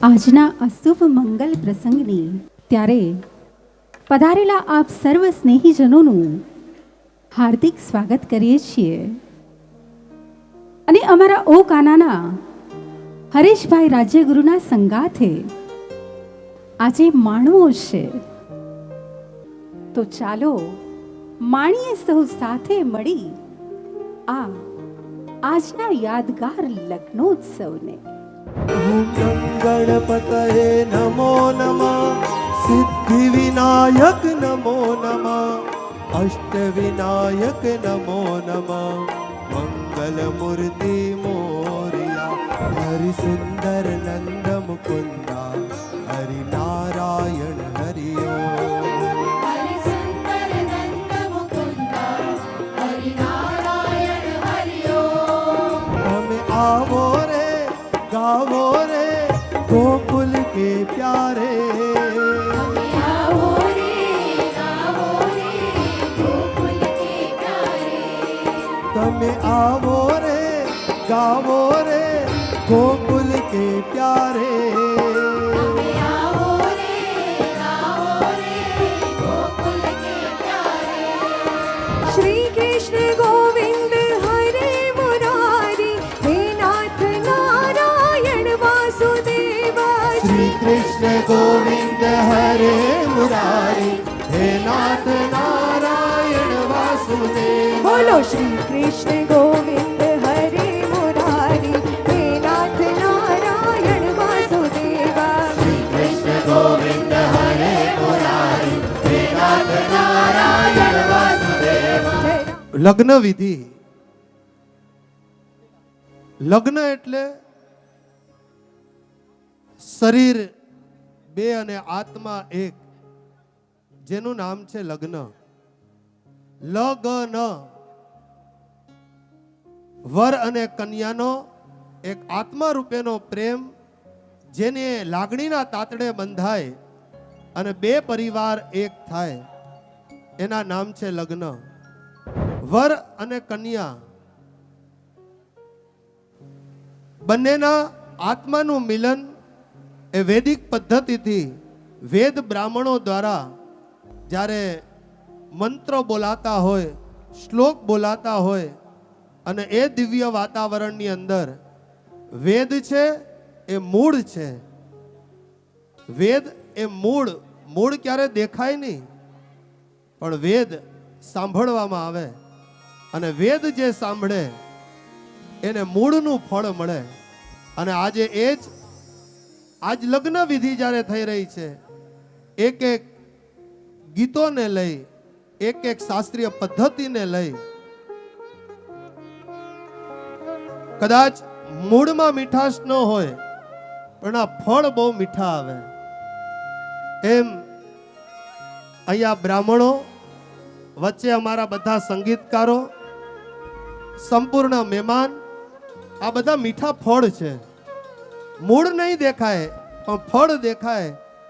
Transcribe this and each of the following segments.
આજના અશુભ મંગલ પ્રસંગની ત્યારે પધારેલા આપ સર્વ સ્નેહીજનોનું હાર્દિક સ્વાગત કરીએ છીએ અને અમારા ઓ કાનાના હરેશભાઈ રાજ્યગુરુના સંગાથે આજે માણવો છે, તો ચાલો માણીએ સૌ સાથે મળી આ આજના યાદગાર લગ્નોત્સવને. ઓમ ગણપતયે નમો નમઃ, સિદ્ધિ વિનાયક નમો નમઃ, અષ્ટ વિનાયક નમો નમઃ, મંગલ મૂર્તિ મોરિયા, હરિ સુંદર નંદ મુકુંદા, હરિ નારાયણ હરિ ઓમ. હરિ સુંદર નંદ મુકુંદા, હરિ નારાયણ હરિ ઓમ. તમે આવો રે ગાવો રે ગોકુલ કે પ્યારે, તમે આવો રે ગાવો રે ગોકુલ કે પ્યારે. તમે આવો રે ગાવો રે ગોકુલ કે પ્યારે. તમે આવો રે ગાવો રે ગોકુલ કે પ્યારે. શ્રી કૃષ્ણ ગોવિંદ હરે મુરારી, હે નાથ નારાયણ વાસુદેવ. શ્રી કૃષ્ણ ગોવિંદ હરે મુરારી, હે નાથ નારાયણ વાસુદેવ. બોલો શ્રી કૃષ્ણ ગોવિંદ હરે મુરારી, હે નાથ નારાયણ વાસુદેવ. શ્રી કૃષ્ણ ગોવિંદ હરે મુરારી, હે નાથ નારાયણ વાસુદેવ. લગ્ન વિધિ. લગ્ન એટલે શરીર બે અને આત્મા એક, જેનું નામ છે લગ્ન. લગ્ન વર અને કન્યાનો એક આત્મા રૂપેનો પ્રેમ, જેને લાગણીના તાતડે બંધાય અને બે પરિવાર એક થાય, એના નામ છે લગ્ન. વર અને કન્યા બંનેના આત્માનું મિલન એ વૈદિક પદ્ધતિથી વેદ બ્રાહ્મણો દ્વારા જ્યારે મંત્રો બોલાતા હોય, શ્લોક બોલાતા હોય, અને એ દિવ્ય વાતાવરણની અંદર વેદ છે એ મૂળ છે. વેદ એ મૂળ ક્યારે દેખાય નહીં, પણ વેદ સાંભળવામાં આવે, અને વેદ જે સાંભળે એને મૂળનું ફળ મળે. અને આજે આજ લગ્ન વિધિ જ્યારે થઈ રહી છે, એક એક ગીતોને લઈ, એક એક શાસ્ત્રીય પદ્ધતિને લઈ, કદાચ મૂળમાં મીઠાશ ન હોય પણ આ ફળ બહુ મીઠા આવે. એમ અહીંયા બ્રાહ્મણો વચ્ચે અમારા બધા સંગીતકારો, સંપૂર્ણ મહેમાન, આ બધા મીઠા ફળ છે. મૂળ નહીં દેખાય પણ ફળ દેખાય,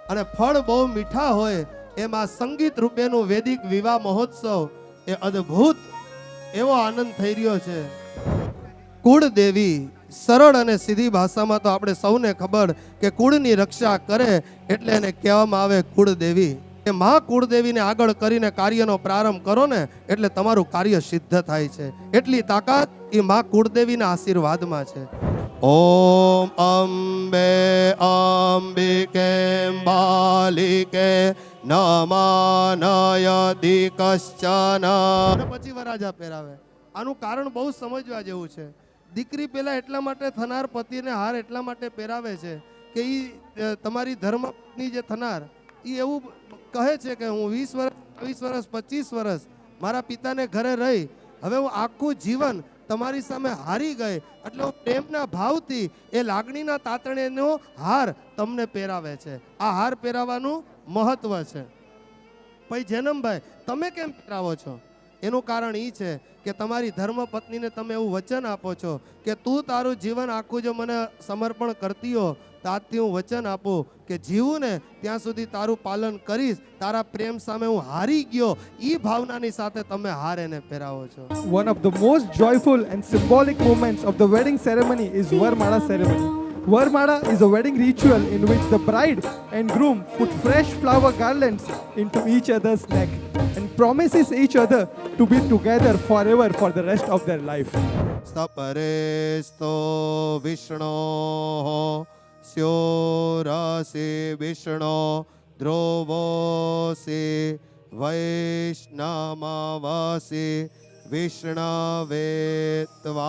અને ફળ બહુ મીઠા હોય. એમાં સંગીત રૂપેનું વૈદિક વિવાહ મહોત્સવ એ અદ્ભુત એવો આનંદ થઈ રહ્યો છે. કુળદેવી, સરળ અને સીધી ભાષામાં તો આપણે સૌને ખબર કે કુળની રક્ષા કરે એટલે એને કહેવામાં આવે કુળદેવી. એ માં કુળદેવીને આગળ કરીને કાર્યનો પ્રારંભ કરો ને એટલે તમારું કાર્ય સિદ્ધ થાય છે. એટલી તાકાત એ માં કુળદેવીના આશીર્વાદમાં છે. ઓમ અંબે અંબિકે બાલિકે નમાનયતિ કશ્ચન. પછી વરાજા પહેરાવે. આનું કારણ બહુ સમજવા જેવું છે. દીકરી પેલા એટલા માટે થનાર પતિને હાર એટલા માટે પહેરાવે છે કે ઈ તમારી ધર્મની જે થનાર ઈ એવું કહે છે કે હું 20 વર્ષ 20 વર્ષ 25 વર્ષ મારા પિતાને ઘરે રહી, હવે હું આખું જીવન તમારી સામે હારી ગઈ, એટલે હું પ્રેમના ભાવથી એ લાગણીના તાતણેનો હાર તમને પહેરાવે છે. આ હાર પહેરાવાનું મહત્વ છે. પછી જનમભાઈ, તમે કેમ પહેરાવો છો? એનું કારણ એ છે કે તમારી ધર્મપત્નીને તમે એવું વચન આપો છો કે તું તારું જીવન આખું જો મને સમર્પણ કરતી હો તો આજથી હું વચન આપું કે જીવું ને ત્યાં સુધી તારું પાલન કરીશ, તારા પ્રેમ સામે હું હારી ગયો, એ ભાવનાની સાથે તમે હાર એને પહેરાવો છો. One of the most joyful and symbolic moments of the wedding ceremony is Varmala ceremony. Varmala is a wedding ritual in which the bride and groom put fresh flower garlands into each other's neck and promises each other to be together forever for the rest of their life. સપરેસ્તો વિષ્ણો સ્યોરસી વિષ્ણો ધ્રુવોસી વૈષ્ણવસી વિષ્ણવેત્વા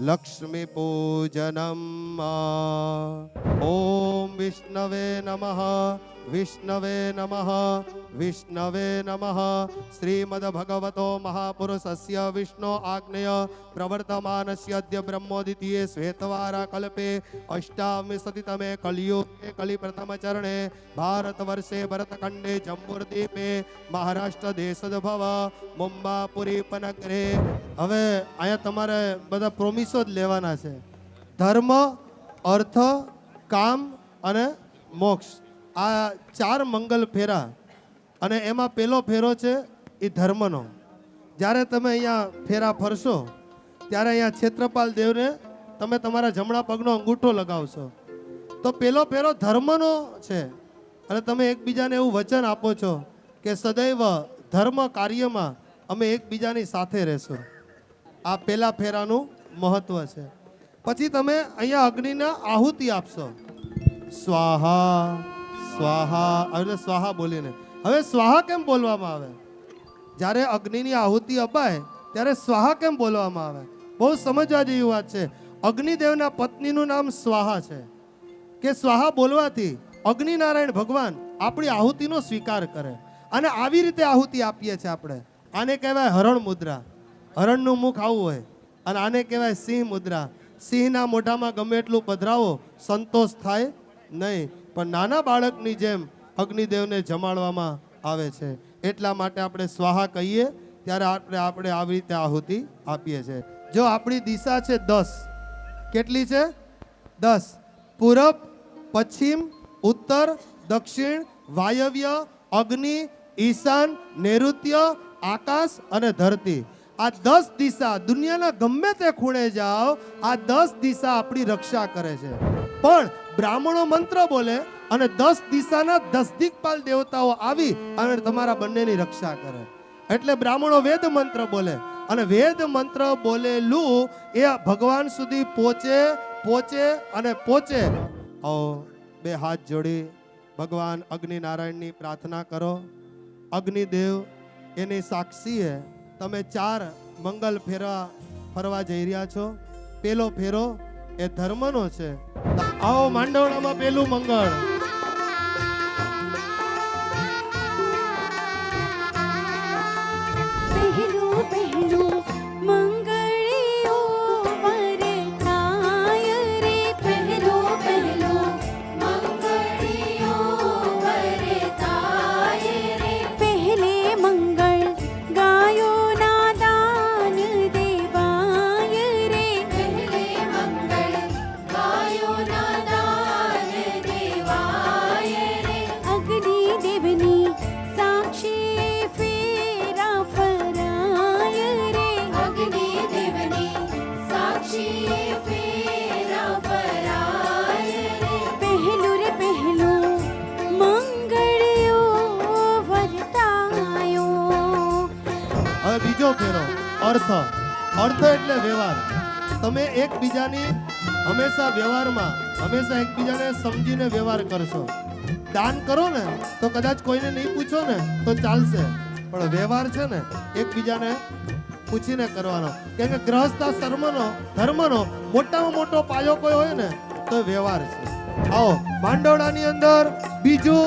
Lakshmi પૂજનમ ઓમ વિષ્ણવે નમઃ વિષ્ણવે નમઃ વિષ્ણવે નમઃ શ્રીમદ્ભગવતો મહાપુરુષસ્ય વિષ્ણુ આજ્ઞય પ્રવર્તમાનસ્ય અદ્ય બ્રહ્મોદિતીયે શ્વેતવારા કલ્પે અષ્ટાવિંશતિતમે કલિયુગે કલિપ્રથમ ચરણે ભારતવર્ષે ભરતખંડે જંબુરદ્વીપે મહારાષ્ટ્ર દેશોદ્ભવ મુંબાપુરી ઉપનગરે. હવે અહીંયા તમારે બધા પ્રોમિસો જ લેવાના છે. ધર્મ, અર્થ, કામ અને મોક્ષ, આ 4 મંગલ ફેરા. અને એમાં પહેલો ફેરો છે એ ધર્મનો. જ્યારે તમે અહીંયા ફેરા ફરશો ત્યારે અહીંયા ક્ષેત્રપાલ દેવને તમે તમારા જમણા પગનો અંગૂઠો લગાવશો. તો પહેલો ફેરો ધર્મનો છે. અને તમે એકબીજાને એવું વચન આપો છો કે સદૈવ ધર્મ કાર્યમાં અમે એકબીજાની સાથે રહેશું. આ પહેલા ફેરાનું મહત્વ છે. પછી તમે અહીંયા અગ્નિના આહુતિ આપશો. સ્વાહા સ્વાહા, એટલે સ્વાહા બોલીને. હવે સ્વાહા કેમ બોલવામાં આવે? જ્યારે અગ્નિની આહુતિ અપાય ત્યારે સ્વાહા કેમ બોલવામાં આવે? બહુ સમજવા જેવી વાત છે. અગ્નિદેવના પત્નીનું નામ સ્વાહા છે કે સ્વાહા બોલવાથી અગ્નિનારાયણ ભગવાન આપણી આહુતિનો સ્વીકાર કરે. અને આવી રીતે આહુતિ આપીએ છીએ આપણે. આને કહેવાય હરણ મુદ્રા. હરણનું મુખ આવું હોય. અને આને કહેવાય સિંહ મુદ્રા. સિંહના મોઢામાં ગમે એટલું પધરાવો સંતોષ થાય નહીં, પણ નાના બાળકની જેમ અગ્નિદેવને જમાડવામાં આવે છે. એટલા માટે આપણે સ્વાહા કહીએ ત્યારે આપણે આવી રીતે આહુતિ આપીએ છીએ. જો આપણી દિશા છે 10, કેટલી છે? 10. પૂરબ, પશ્ચિમ, ઉત્તર, દક્ષિણ, વાયવ્ય, અગ્નિ, ઈશાન, નૈઋત્ય, આકાશ અને ધરતી. આ 10 દિશા, દુનિયાના ગમે તે ખૂણે જાઓ, આ 10 દિશા આપણી રક્ષા કરે છે. પણ બ્રાહ્મણો મંત્ર બોલે અને 10 દિશાના 10 દિક્પાલ દેવતાઓ આવી અને તમારા બંનેની રક્ષા કરે. એટલે બ્રાહ્મણો વેદ મંત્ર બોલે અને વેદ મંત્ર બોલેલું એ ભગવાન સુધી પહોંચે અને પહોંચે. આવો 2 હાથ જોડી ભગવાન અગ્નિનારાયણની પ્રાર્થના કરો. અગ્નિદેવ એની સાક્ષીએ તમે 4 મંગલ ફેરા ફરવા જઈ રહ્યા છો. પહેલો ફેરો એ ધર્મનો છે. આવો માંડવડામાં પહેલું મંગળ. પહેલું પહેલું મંગળિયો વરતાય રે, પહેલું પહેલું મંગળિયો વરતાય રે. પહેલે મંગળ ગાયોના દાન દેવાય રે, પહેલે મંગળ ગાયોના દાન દેવાય રે. અગ્નિદેવની સાક્ષી ફેરા ફરાય રે, અગ્નિદેવની સાક્ષી ફેરા ફરાય રે. પહેલું રે પહેલું મંગળિયો વર્તાયો. હવે બીજો ફેરો અર્થ. અર્થ એટલે વ્યવહાર. તમે એકબીજાની હંમેશા વ્યવહારમાં હંમેશા એકબીજાને સમજીને વ્યવહાર કરશો. દાન કરો ને તો કદાચ કોઈને નહીં પૂછો ને તો ચાલશે, પણ વ્યવહાર છે ને એકબીજાને પૂછીને કરવાનો. કેમ કે ગ્રહસ્થાશ્રમનો ધર્મનો મોટામાં મોટો પાયો કોઈ હોય ને તો વ્યવહાર છે. આવો માંડવડાની અંદર બીજું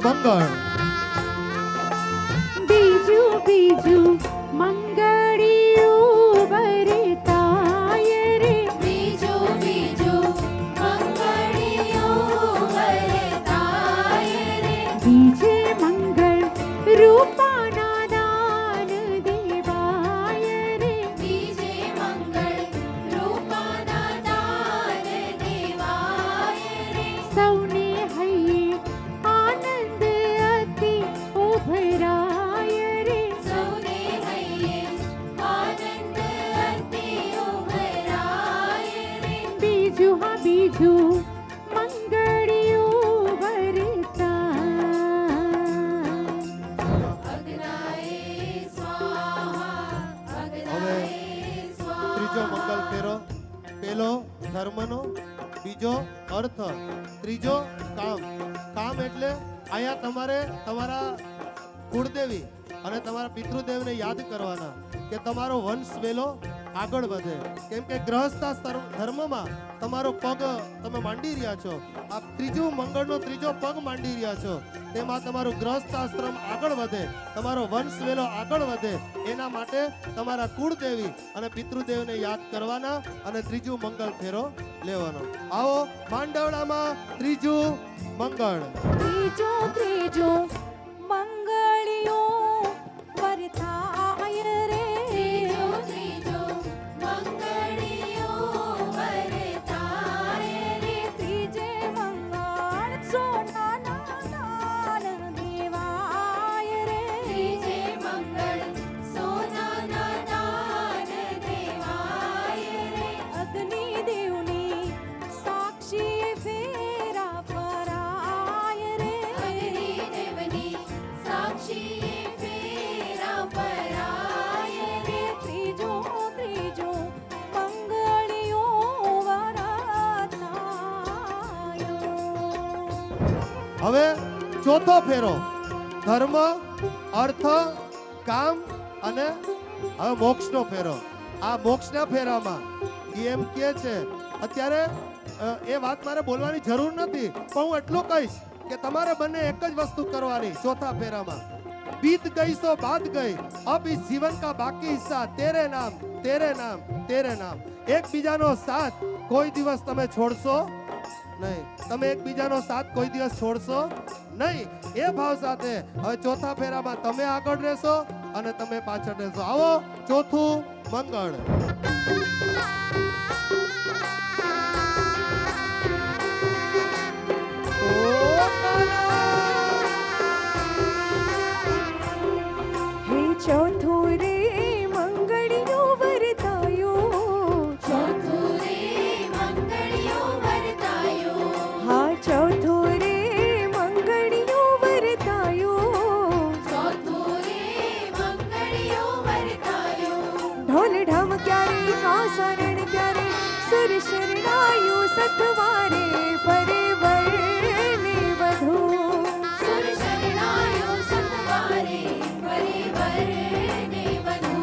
મંગળ. બીજું બીજું મંગળિયું વરતાય રે, બીજું બીજું મંગળિયું વરતાય રે. બીજે મંગળ રૂપાના દાન દેવાય રે, બીજે મંગળ રૂપાના દાન દેવાય રે. સૌને હૈયે આનંદ અતિ ઉભરાય રે, સૌને હૈયે અર્થ, ત્રીજો કામ. કામ એટલે અહીંયા તમારે તમારા કુળદેવી અને તમારા પિતૃદેવને યાદ કરવાના કે તમારો વંશ વેલો આગળ વધે. કેમ કે ગૃહસ્થાશ્રમ ધર્મમાં તમારો પગ તમે માંડી રહ્યા છો. આ ત્રીજું મંગળનો ત્રીજો પગ માંડી રહ્યા છો. તેમાં તમારું ગૃહસ્થાશ્રમ આગળ વધે, તમારો વંશ વેલો આગળ વધે. એના માટે તમારા કુળદેવી અને પિતૃદેવને યાદ કરવાના અને ત્રીજું મંગળ ફેરો લેવાનો. આવો માંડવડામાં ત્રીજું મંગળ. ત્રીજો મંગળિયો વર્તાય રે. ત્રીજો મંગળિયો વર્તાય રે. ત્રીજે મંગળ સોનાના દાન દેવાય રે. ત્રીજે મંગળ સોનાના દાન દેવાય રે. અગ્નિદેવની સાક્ષી ફેરા પરાય રે. અગ્નિદેવની સાક્ષી ફેરા પરાય રે. ત્રીજો મંગળિયો વરતાયો. હવે ચોથો ફેરો, ધર્મ, અર્થ, કામ અને હવે મોક્ષનો ફેરો. આ મોક્ષના ફેરામાં એ એમ કહે છે, અત્યારે એ વાત મારે બોલવાની જરૂર નથી, પણ હું એટલું કહીશ કે તમારે બંને એક જ વસ્તુ કરવાની ચોથા ફેરામાં. बीत गई सो बात गई, अब इस जीवन का बाकी हिस्सा तेरे नाम तेरे नाम तेरे नाम. એકબીજાનો સાથ કોઈ દિવસ તમે છોડશો નહીં. તમે એકબીજાનો સાથ કોઈ દિવસ છોડશો નહીં. એ ભાવ સાથે હવે ચોથા ફેરામાં તમે આગળ રહેશો અને તમે પાછળ રહેશો. આવો ચોથું મંગળ. હે ચોથું રે મંગળિયો વર્તાયો. ચોથું રે મંગળિયો વર્તાયો. હા ચોથું રે મંગળિયો વર્તાયો. ચોથું રે મંગળિયો વર્તાયો. ઢોલ ઢમ ક્યારે કાસરણ ક્યારે સુર શરણાયું સતવારે પરિવર્ને વધુ. સુર શરણાયો સતવારે પરિવર્ને વધુ.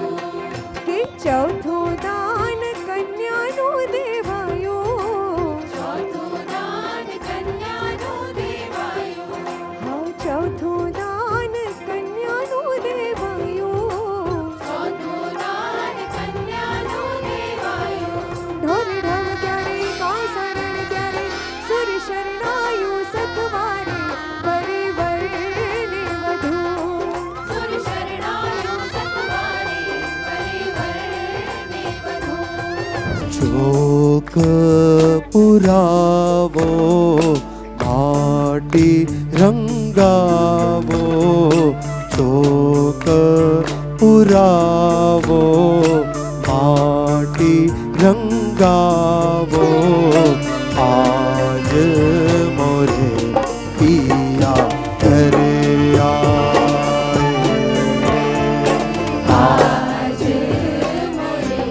કે ચોથું દાન કન્યાનું દેવાયું. ચોથું દાન કન્યાનું દેવાયું. હા ચોથું દાન કન્યાનું દેવાયું. ચોથું દાન કન્યાનું દેવાયું. ઢોલ ઢમ ક્યારે કાસરણ ક્યારે સુર શરણાયું સતવારે પરિવર્ને વધુ. સુર શરણાયો સતવારે પરિવર્ને વધુ. ચોક પુરાવો માડી રંગાવો. ચોક પુરાવો માડી રંગાવો. આજ મોરે પિયા ઘરે આજ મોરે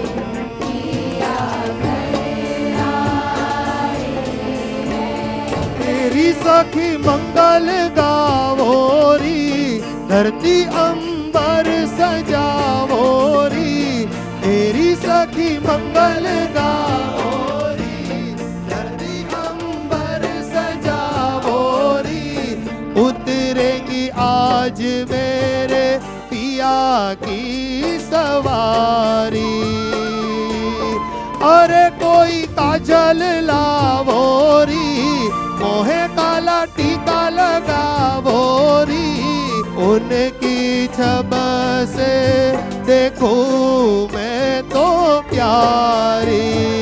પિયા ઘરે આए. तेरी सखी मंगल गावोरी, धरती अंबर सजावोरी. तेरी सखी मंगल गावोरी, धरती अंबर सजावोरी. उतरेंगी आज मेरे पिया की सवारी. अरे कोई काजल लावोरी, मोहे काला टीका लगावोरी. उनकी छब से देखूं मैं तो प्यारी.